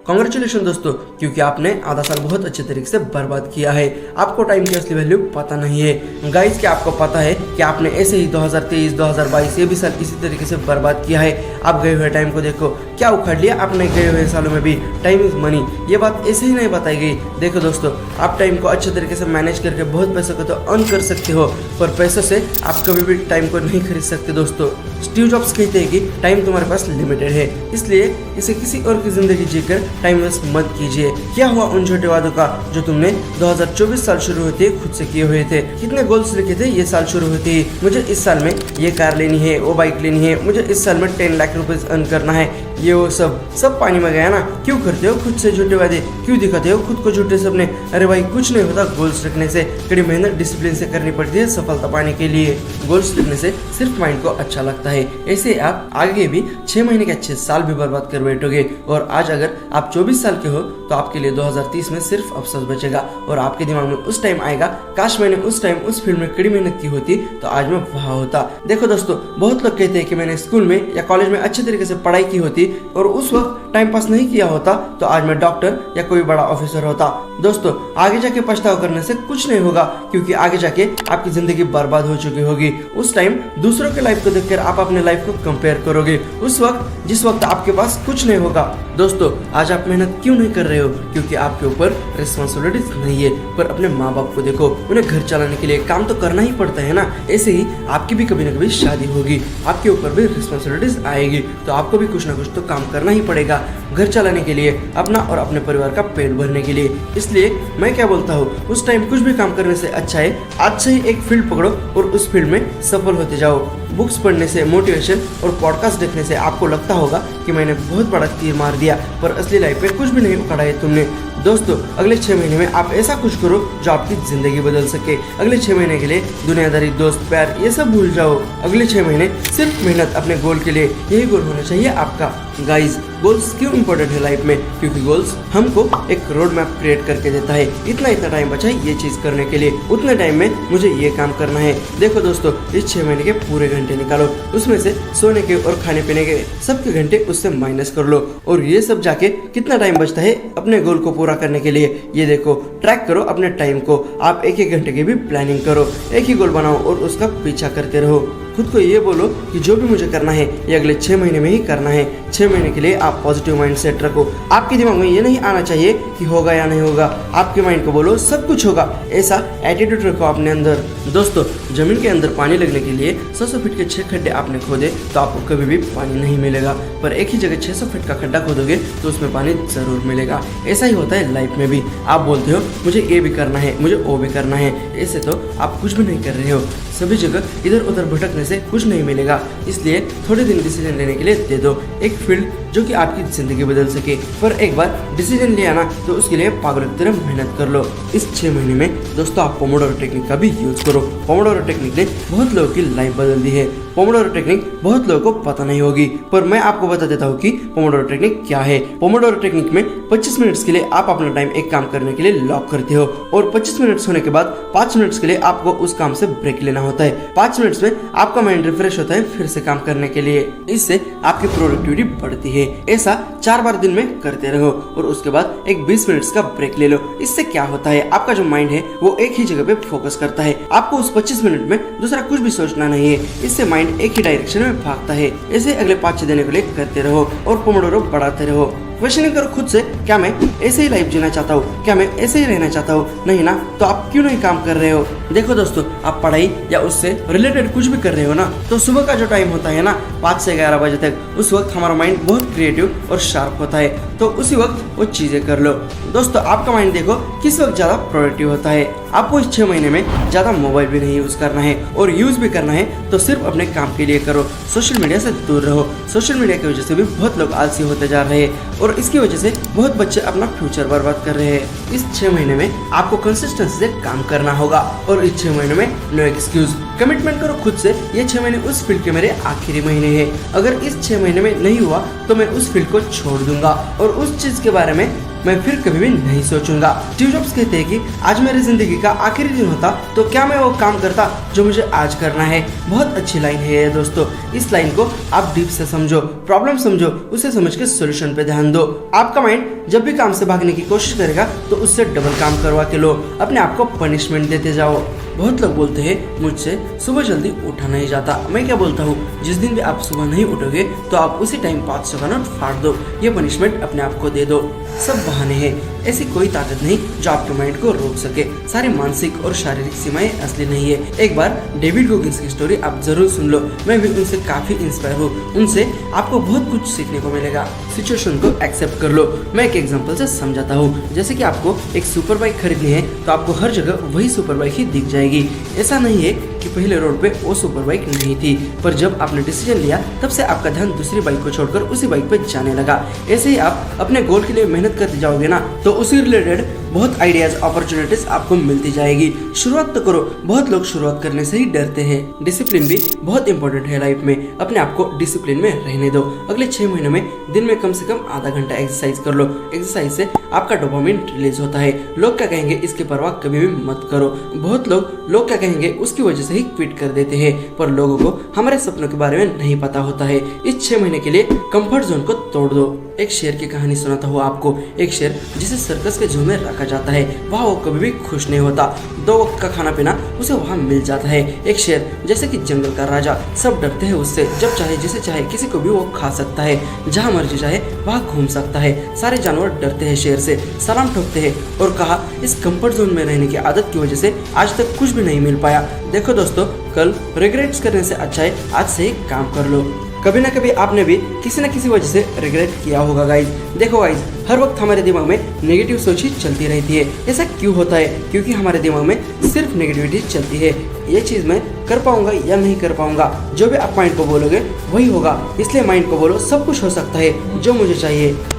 Congratulation दोस्तों, क्योंकि आपने आधा साल बहुत अच्छे तरीके से बर्बाद किया है। आपको टाइम की असली वैल्यू पता नहीं है। गाइस, क्या आपको पता है कि आपने ऐसे ही 2023, 2022 ये भी साल इसी तरीके से बर्बाद किया है। आप गए हुए टाइम को देखो, क्या उखाड़ लिया आपने गए हुए सालों में भी। टाइम इज मनी, ये बात ऐसे ही नहीं बताई गई। देखो दोस्तों, आप टाइम को अच्छे तरीके से मैनेज करके बहुत पैसों को तो अर्न कर सकते हो, पर पैसों से आप कभी भी टाइम को नहीं खरीद सकते। दोस्तों, स्टीव जॉब्स कहते हैं कि टाइम तुम्हारे पास लिमिटेड है, इसलिए इसे किसी और की जिंदगी जीकर टाइम वेस्ट मत कीजिए। क्या हुआ उन छोटे वादों का जो तुमने 2024 साल शुरू होते खुद से किए हुए थे? कितने गोल्स लिखे थे ये साल शुरू होते ही? मुझे इस साल में ये कार लेनी है, वो बाइक लेनी है, मुझे इस साल में 10 लाख रुपए अर्न करना है। ये वो सब पानी में गया ना। क्यों करते हो खुद से झूठे वादे? क्यों दिखाते हो खुद को झूठे सपने? अरे भाई, कुछ नहीं होता गोल्स रखने से। कड़ी मेहनत डिसिप्लिन से करनी पड़ती है सफलता पाने के लिए। गोल्स लिखने से सिर्फ माइंड को अच्छा लगता है। ऐसे आप आगे भी 6 महीने के अच्छे साल भी बर्बाद कर बैठोगे। और आज अगर आप 24 साल के हो तो आपके लिए 2030 में सिर्फ अफसोस बचेगा और आपके दिमाग में उस टाइम आएगा, काश मैंने उस टाइम उस फील्ड में कड़ी मेहनत की होती तो आज मैं वहाँ होता। देखो दोस्तों, बहुत लोग कहते हैं कि मैंने स्कूल में या कॉलेज में अच्छे तरीके से पढ़ाई की होती और उस वक्त टाइम पास नहीं किया होता तो आज मैं डॉक्टर या कोई बड़ा ऑफिसर होता। दोस्तों, आगे जाके पछतावा करने से कुछ नहीं होगा, क्योंकि आगे जाके आपकी जिंदगी बर्बाद हो चुकी होगी। उस टाइम दूसरों के लाइफ को देखकर आप अपने लाइफ को कंपेयर करोगे, उस वक्त जिस वक्त आपके पास कुछ नहीं होगा। दोस्तों, आज आप मेहनत क्यों नहीं कर रहे हो? क्योंकि आपके ऊपर रिस्पॉन्सिबिलिटीज नहीं है। पर अपने माँ बाप को देखो, उन्हें घर चलाने के लिए काम तो करना ही पड़ता है ना। ऐसे ही आपकी भी कभी ना कभी शादी होगी, आपके ऊपर भी रिस्पॉन्सिबिलिटीज आएगी, तो आपको भी कुछ ना कुछ तो काम करना ही पड़ेगा घर चलाने के लिए, अपना और अपने परिवार का पेट भरने के लिए। इसलिए मैं क्या बोलता हूँ, उस टाइम कुछ भी काम करने से अच्छा है आज से ही एक फील्ड पकड़ो और उस फील्ड में सफल होते जाओ। बुक्स पढ़ने से, मोटिवेशन और पॉडकास्ट देखने से आपको लगता होगा कि मैंने बहुत बड़ा तीर मार दिया, पर असली लाइफ में कुछ भी नहीं उखाड़ा है तुमने। दोस्तों, अगले 6 महीने में आप ऐसा कुछ करो जो आपकी जिंदगी बदल सके। अगले 6 महीने के लिए दुनियादारी, दोस्त, प्यार ये सब भूल जाओ। अगले 6 महीने सिर्फ मेहनत अपने गोल के लिए, यही गोल होना चाहिए आपका। गाइज, गोल्स क्यों इंपॉर्टेंट है लाइफ में? क्योंकि गोल्स हमको एक रोड मैप क्रिएट करके देता है। इतना टाइम बचा है ये चीज करने के लिए, उतने टाइम में मुझे ये काम करना है। देखो दोस्तों, इस 6 महीने के पूरे घंटे निकालो, उसमें से सोने के और खाने पीने के सबके घंटे उससे माइनस कर लो, और ये सब जाके कितना टाइम बचता है अपने गोल को पूरा करने के लिए। ये देखो, ट्रैक करो अपने टाइम को। आप एक घंटे की भी प्लानिंग करो, एक ही गोल बनाओ और उसका पीछा करते रहो। खुद को ये बोलो कि जो भी मुझे करना है ये अगले 6 महीने में ही करना है। 6 महीने के लिए आप पॉजिटिव माइंड सेट रखो। आपके दिमाग में ये नहीं आना चाहिए कि होगा या नहीं होगा। आपके माइंड को बोलो सब कुछ होगा, ऐसा एटीट्यूड रखो अपने अंदर। दोस्तों, जमीन के अंदर पानी लगने के लिए 100 फीट के 6 खड्डे आपने खोदे तो आपको कभी भी पानी नहीं मिलेगा, पर एक ही जगह 600 फीट का खड्डा खोदोगे तो उसमें पानी जरूर मिलेगा। ऐसा ही होता है लाइफ में भी। आप बोलते हो मुझे ये भी करना है, मुझे वो भी करना है, ऐसे तो आप कुछ भी नहीं कर रहे हो। सभी जगह इधर उधर भटकने से कुछ नहीं मिलेगा, इसलिए थोड़े दिन डिसीजन लेने के लिए दे दो, एक फील्ड जो कि आपकी जिंदगी बदल सके। पर एक बार डिसीजन लिया ना तो उसके लिए पागल की तरह मेहनत कर लो। इस 6 महीने में दोस्तों आप पोमोडोरो टेक्निक का भी यूज करो। पोमोडोरो टेक्निक ने बहुत लोगों की लाइफ बदल दी है। पोमोडोरो टेक्निक बहुत लोगों को पता नहीं होगी, पर मैं आपको बता देता हूँ कि पोमोडोरो टेक्निक क्या है। पोमोडोरो टेक्निक में 25 मिनट्स के लिए आप अपना टाइम एक काम करने के लिए लॉक करते हो, और 25 मिनट्स होने के बाद 5 मिनट्स के लिए आपको उस काम से ब्रेक लेना होता है। 5 मिनट्स में आपका माइंड रिफ्रेश होता है फिर से काम करने के लिए। इससे आपकी प्रोडक्टिविटी बढ़ती है। ऐसा 4 बार दिन में करते रहो और उसके बाद एक 20 मिनट्स का ब्रेक ले लो। इससे क्या होता है, आपका जो माइंड है वो एक ही जगह पे फोकस करता है। आपको उस 25 मिनट में दूसरा कुछ भी सोचना नहीं है। इससे माइंड एक ही डायरेक्शन में भागता है। ऐसे अगले 5-6 दिन के लिए करते रहो और पोमोडोरो बढ़ाते रहो। क्वेश्चनिंग करो खुद से, क्या मैं ऐसे ही लाइफ जीना चाहता हूँ? क्या मैं ऐसे ही रहना चाहता हूँ? नहीं ना, तो आप क्यों नहीं काम कर रहे हो? देखो दोस्तों, आप पढ़ाई या उससे रिलेटेड कुछ भी कर रहे हो ना, तो सुबह का जो टाइम होता है ना 5 से 11 बजे तक, उस वक्त हमारा माइंड बहुत क्रिएटिव और शार्प होता है, तो उसी वक्त वो चीजें कर लो। दोस्तों, आपका माइंड देखो किस वक्त ज्यादा प्रोडक्टिव होता है। आपको इस 6 महीने में ज्यादा मोबाइल भी नहीं यूज करना है, और यूज भी करना है तो सिर्फ अपने काम के लिए करो। सोशल मीडिया से दूर रहो। सोशल मीडिया की वजह से भी बहुत लोग आलसी होते जा रहे हैं और इसकी वजह से बहुत बच्चे अपना फ्यूचर बर्बाद कर रहे हैं। इस 6 महीने में आपको कंसिस्टेंसी से काम करना होगा, और इस 6 महीने में नो एक्सक्यूज। कमिटमेंट करो खुद से, ये 6 महीने उस फील्ड के मेरे आखिरी महीने हैं। अगर इस 6 महीने में नहीं हुआ तो मैं उस फील्ड को छोड़ दूंगा और उस चीज के बारे में मैं फिर कभी भी नहीं सोचूंगा। स्टीव जॉब्स कहते हैं कि आज मेरी जिंदगी का आखिरी दिन होता तो क्या मैं वो काम करता जो मुझे आज करना है। बहुत अच्छी लाइन है ये दोस्तों। इस लाइन को आप डीप से समझो, प्रॉब्लम समझो, उसे समझ के सोल्यूशन पे ध्यान दो। आपका माइंड जब भी काम से भागने की कोशिश करेगा तो उससे डबल काम करवा के लो, अपने आप को पनिशमेंट देते जाओ। बहुत लोग बोलते हैं मुझसे सुबह जल्दी उठा नहीं जाता। मैं क्या बोलता हूँ, जिस दिन भी आप सुबह नहीं उठोगे तो आप उसी टाइम 500 का नोट फाड़ दो, ये पनिशमेंट अपने आप को दे दो। सब बहाने हैं, ऐसी कोई ताकत नहीं जो आपके माइंड को रोक सके। सारी मानसिक और शारीरिक सीमाएं असली नहीं है। एक बार डेविड गोगिंस की स्टोरी आप जरूर सुन लो, मैं भी उनसे काफी इंस्पायर हूँ। उनसे आपको बहुत कुछ सीखने को मिलेगा। सिचुएशन को एक्सेप्ट कर लो। मैं एक एग्जांपल से समझाता हूँ। जैसे कि आपको एक सुपर बाइक खरीदनी है तो आपको हर जगह वही सुपर बाइक ही दिख जाएगी। ऐसा नहीं है कि पहले रोड पे वो सुपर बाइक नहीं थी, पर जब आपने डिसीजन लिया तब से आपका ध्यान दूसरी बाइक को छोड़कर उसी बाइक पे जाने लगा। ऐसे ही आप अपने गोल के लिए मेहनत करते जाओगे ना तो उसी रिलेटेड बहुत आइडियाज, अपॉर्चुनिटीज आपको मिलती जाएगी। शुरुआत तो करो। बहुत लोग शुरुआत करने से ही डरते हैं। डिसिप्लिन भी बहुत इंपॉर्टेंट है लाइफ में। अपने आप को डिसिप्लिन में रहने दो। अगले 6 महीनों में दिन में कम से कम आधा घंटा एक्सरसाइज कर लो। एक्सरसाइज से आपका डोपामिन रिलीज होता है। लोग क्या कहेंगे इसकी परवाह कभी भी मत करो। बहुत लोग क्या कहेंगे उसकी वजह से ही क्विट कर देते हैं, पर लोगों को हमारे सपनों के बारे में नहीं पता होता है। इस 6 महीने के लिए कंफर्ट जोन को तोड़ दो। एक शेर की कहानी सुनाता हूँ आपको। एक शेर जिसे सर्कस के जू में रखा जाता है, वहाँ वो कभी भी खुश नहीं होता। 2 वक्त का खाना पीना उसे वहाँ मिल जाता है। एक शेर जैसे कि जंगल का राजा, सब डरते हैं उससे। जब चाहे जिसे चाहे किसी को भी वो खा सकता है, जहाँ मर्जी चाहे वहाँ घूम सकता है। सारे जानवर डरते हैं शेर से, सलाम ठोकते हैं और कहा इस कंफर्ट जोन में रहने की आदत की वजह से आज तक कुछ भी नहीं मिल पाया। देखो दोस्तों, कल रिग्रेट्स करने से अच्छा है आज से ही काम कर लो। कभी ना कभी आपने भी किसी न किसी वजह से रिग्रेट किया होगा गाइज। देखो गाइज, हर वक्त हमारे दिमाग में नेगेटिव सोच ही चलती रहती है। ऐसा क्यों होता है? क्योंकि हमारे दिमाग में सिर्फ नेगेटिविटी चलती है। ये चीज़ मैं कर पाऊंगा या नहीं कर पाऊंगा, जो भी आप माइंड को बोलोगे वही होगा। इसलिए माइंड को बोलो सब कुछ हो सकता है जो मुझे चाहिए।